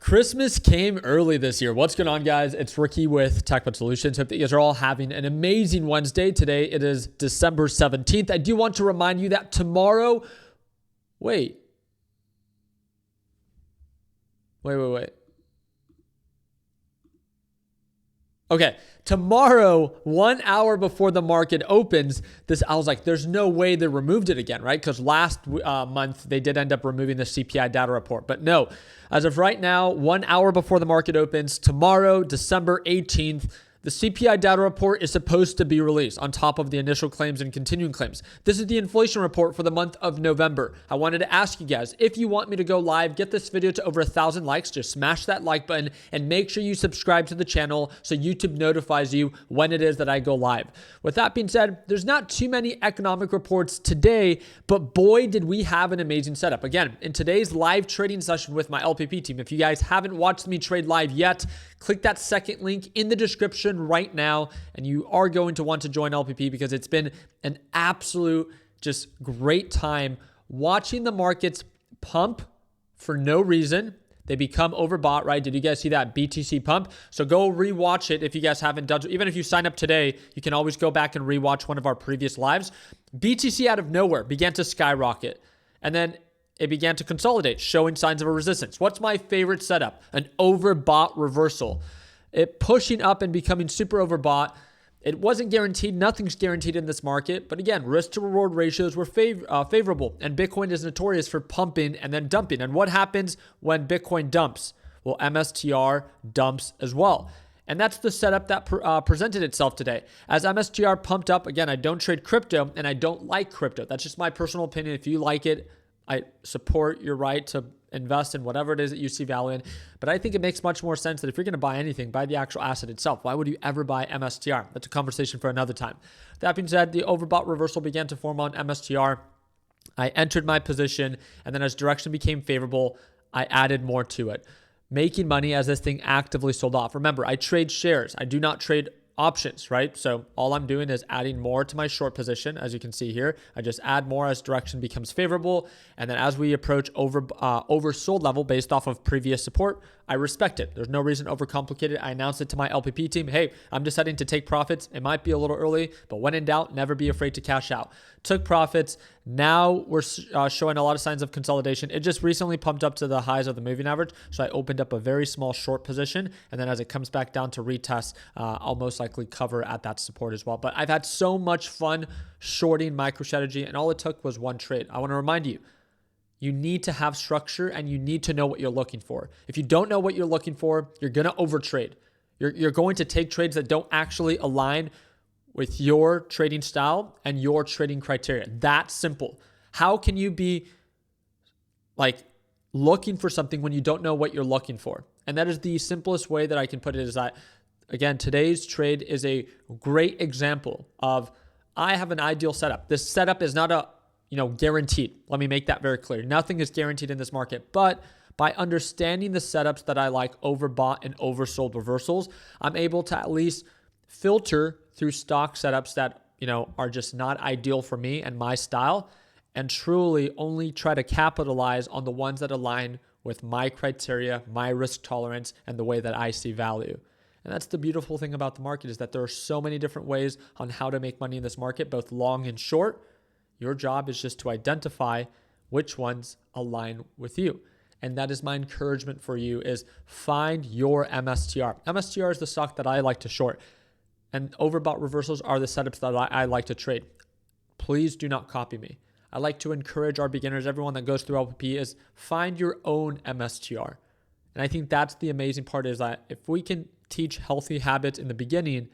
Christmas came early this year. What's going on, guys? It's Ricky with TechBud Solutions. Hope that you guys are all having an amazing Wednesday. Today, it is December 17th. I do want to remind you that tomorrow... Wait. Okay, tomorrow, 1 hour before the market opens, I was like, there's no way they removed it again, right? Because last month, they did end up removing the CPI data report. But no, as of right now, 1 hour before the market opens, tomorrow, December 18th, the CPI data report is supposed to be released on top of the initial claims and continuing claims. This is the inflation report for the month of November. I wanted to ask you guys, if you want me to go live, get this video to over 1,000 likes, just smash that like button and make sure you subscribe to the channel so YouTube notifies you when it is that I go live. With that being said, there's not too many economic reports today, but boy, did we have an amazing setup. Again, in today's live trading session with my LPP team, if you guys haven't watched me trade live yet, click that second link in the description right now, and you are going to want to join LPP because it's been an absolute just great time watching the markets pump for no reason. They become overbought, right? Did you guys see that BTC pump? So go rewatch it if you guys haven't done so. Even if you sign up today, you can always go back and rewatch one of our previous lives. BTC out of nowhere began to skyrocket, and then it began to consolidate, showing signs of a resistance. What's my favorite setup? An overbought reversal. It pushing up and becoming super overbought. It wasn't guaranteed. Nothing's guaranteed in this market. But again, risk to reward ratios were favorable. And Bitcoin is notorious for pumping and then dumping. And what happens when Bitcoin dumps? Well, MSTR dumps as well. And that's the setup that presented itself today. As MSTR pumped up, again, I don't trade crypto and I don't like crypto. That's just my personal opinion. If you like it, I support your right to invest in whatever it is that you see value in. But I think it makes much more sense that if you're going to buy anything, buy the actual asset itself. Why would you ever buy MSTR? That's a conversation for another time. That being said, the overbought reversal began to form on MSTR. I entered my position, and then as direction became favorable, I added more to it, making money as this thing actively sold off. Remember, I trade shares. I do not trade options, right? So all I'm doing is adding more to my short position. As you can see here, I just add more as direction becomes favorable. And then as we approach oversold level based off of previous support, I respect it. There's no reason to overcomplicate it. I announced it to my LPP team. Hey, I'm deciding to take profits. It might be a little early, but when in doubt, never be afraid to cash out. Took profits. Now we're showing a lot of signs of consolidation. It just recently pumped up to the highs of the moving average. So I opened up a very small short position. And then as it comes back down to retest, I'll most likely cover at that support as well. But I've had so much fun shorting MicroStrategy, and all it took was one trade. I want to remind you, you need to have structure and you need to know what you're looking for. If you don't know what you're looking for, you're going to overtrade. You're going to take trades that don't actually align with your trading style and your trading criteria. That simple. How can you be like looking for something when you don't know what you're looking for? And that is the simplest way that I can put it, is that, again, today's trade is a great example of I have an ideal setup. This setup is not guaranteed. Let me make that very clear. Nothing is guaranteed in this market, but by understanding the setups that I like, overbought and oversold reversals, I'm able to at least filter through stock setups that, are just not ideal for me and my style, and truly only try to capitalize on the ones that align with my criteria, my risk tolerance, and the way that I see value. And that's the beautiful thing about the market, is that there are so many different ways on how to make money in this market, both long and short. Your job is just to identify which ones align with you. And that is my encouragement for you, is find your MSTR. MSTR is the stock that I like to short, and overbought reversals are the setups that I like to trade. Please do not copy me. I like to encourage our beginners, everyone that goes through LPP, is find your own MSTR. And I think that's the amazing part, is that if we can teach healthy habits in the beginning,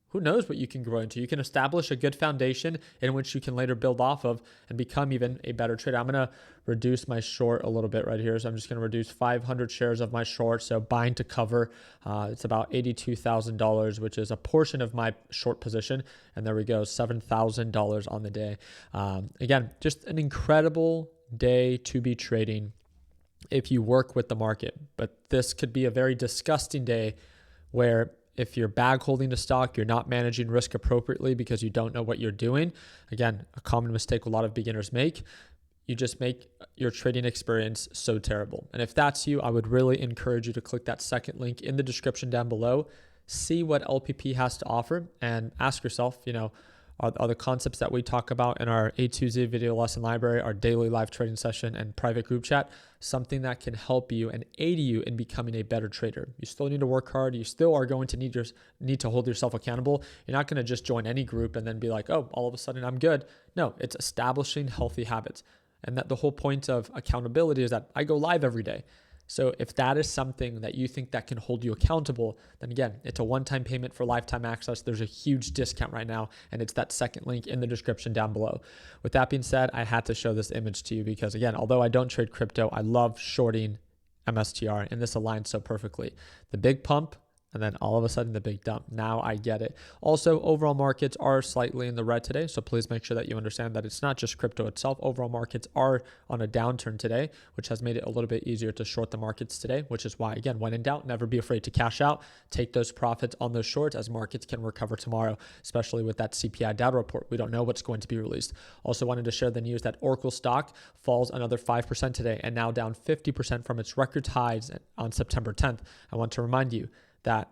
who knows what you can grow into? You can establish a good foundation in which you can later build off of and become even a better trader. I'm going to reduce my short a little bit right here. So I'm just going to reduce 500 shares of my short. So buying to cover, it's about $82,000, which is a portion of my short position. And there we go, $7,000 on the day. Again, just an incredible day to be trading if you work with the market. But this could be a very disgusting day where if you're bag holding a stock, you're not managing risk appropriately because you don't know what you're doing. Again, a common mistake a lot of beginners make. you just make your trading experience so terrible. And if that's you, I would really encourage you to click that second link in the description down below, see what LPP has to offer, and ask yourself, are the concepts that we talk about in our A2Z video lesson library, our daily live trading session and private group chat, something that can help you and aid you in becoming a better trader? You still need to work hard. You still are going to need to hold yourself accountable. You're not going to just join any group and then be like, oh, all of a sudden I'm good. No, it's establishing healthy habits. And that the whole point of accountability is that I go live every day. So if that is something that you think that can hold you accountable, then again, it's a one-time payment for lifetime access. There's a huge discount right now, and it's that second link in the description down below. With that being said, I had to show this image to you because, again, although I don't trade crypto, I love shorting MSTR, and this aligns so perfectly. The big pump, and then all of a sudden the big dump. Now I get it. Also, overall markets are slightly in the red today, so please make sure that you understand that it's not just crypto itself. Overall markets are on a downturn today, which has made it a little bit easier to short the markets today, which is why, again, when in doubt, never be afraid to cash out. Take those profits on those shorts as markets can recover tomorrow, especially with that CPI data report. We don't know what's going to be released. Also wanted to share the news that Oracle stock falls another 5% today and now down 50% from its record highs on September 10th. I want to remind you that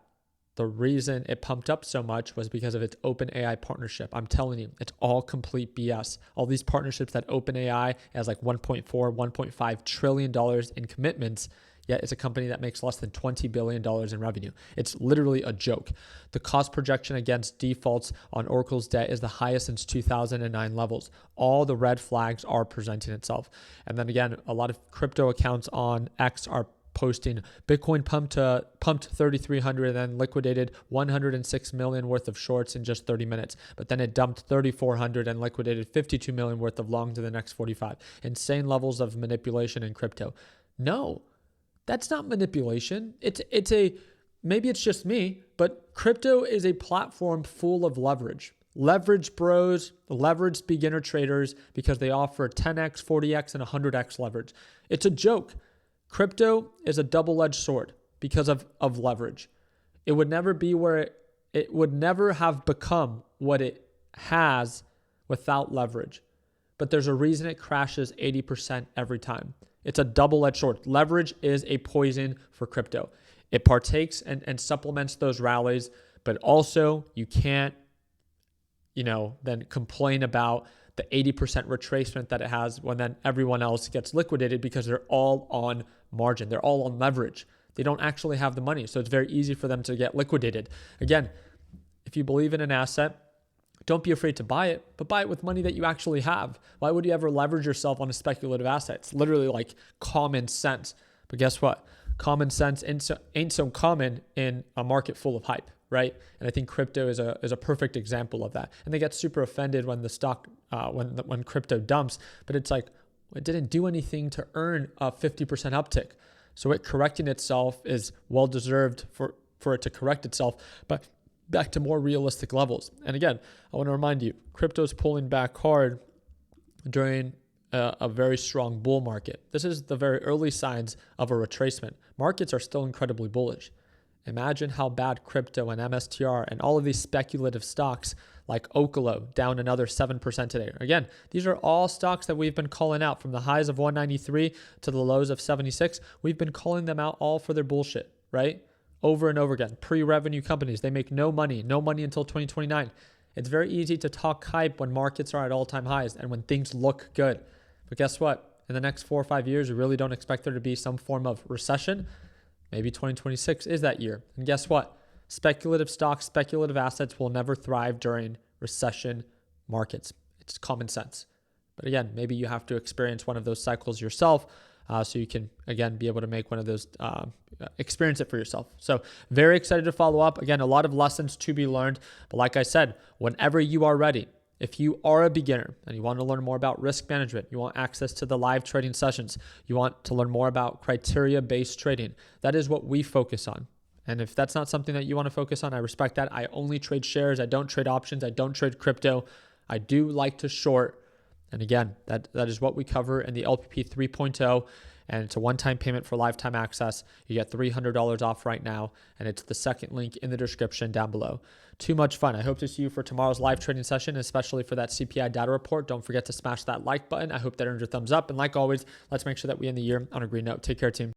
the reason it pumped up so much was because of its OpenAI partnership. I'm telling you, it's all complete BS. All these partnerships that OpenAI has like $1.4, $1.5 trillion in commitments, yet it's a company that makes less than $20 billion in revenue. It's literally a joke. The cost projection against defaults on Oracle's debt is the highest since 2009 levels. All the red flags are presenting itself. And then again, a lot of crypto accounts on X are posting Bitcoin pumped 3,300 and then liquidated 106 million worth of shorts in just 30 minutes. But then it dumped 3,400 and liquidated 52 million worth of longs in the next 45. Insane levels of manipulation in crypto. No, that's not manipulation. Maybe it's just me, but crypto is a platform full of leverage. Leverage bros, leveraged beginner traders, because they offer 10x, 40x, and 100x leverage. It's a joke. Crypto is a double-edged sword because of leverage. It would never be where it would never have become what it has without leverage. But there's a reason it crashes 80% every time. It's a double-edged sword. Leverage is a poison for crypto. It partakes and supplements those rallies, but also you can't, then complain about the 80% retracement that it has when then everyone else gets liquidated because they're all on margin. They're all on leverage. They don't actually have the money. So it's very easy for them to get liquidated. Again, if you believe in an asset, don't be afraid to buy it, but buy it with money that you actually have. Why would you ever leverage yourself on a speculative asset? It's literally like common sense. But guess what? Common sense ain't so common in a market full of hype, right? And I think crypto is a perfect example of that. And they get super offended when the stock, when crypto dumps, but it's like, it didn't do anything to earn a 50% uptick. So it correcting itself is well-deserved for it to correct itself, but back to more realistic levels. And again, I want to remind you, crypto's pulling back hard during a very strong bull market. This is the very early signs of a retracement. Markets are still incredibly bullish. Imagine how bad crypto and MSTR and all of these speculative stocks like Oklo down another 7% today. Again, these are all stocks that we've been calling out from the highs of 193 to the lows of 76. We've been calling them out all for their bullshit, right? Over and over again. Pre-revenue companies, they make no money until 2029. It's very easy to talk hype when markets are at all-time highs and when things look good. But guess what? In the next 4 or 5 years, we really don't expect there to be some form of recession. Maybe 2026 is that year. And guess what? Speculative stocks, speculative assets will never thrive during recession markets. It's common sense. But again, maybe you have to experience one of those cycles yourself so you can, again, be able to make one of those, experience it for yourself. So very excited to follow up. Again, a lot of lessons to be learned. But like I said, whenever you are ready, if you are a beginner and you want to learn more about risk management, you want access to the live trading sessions, you want to learn more about criteria-based trading, that is what we focus on. And if that's not something that you want to focus on, I respect that. I only trade shares. I don't trade options. I don't trade crypto. I do like to short. And again, that is what we cover in the LPP 3.0. and it's a one-time payment for lifetime access. You get $300 off right now, and it's the second link in the description down below. Too much fun. I hope to see you for tomorrow's live trading session, especially for that CPI data report. Don't forget to smash that like button. I hope that earns your thumbs up. And like always, let's make sure that we end the year on a green note. Take care, team.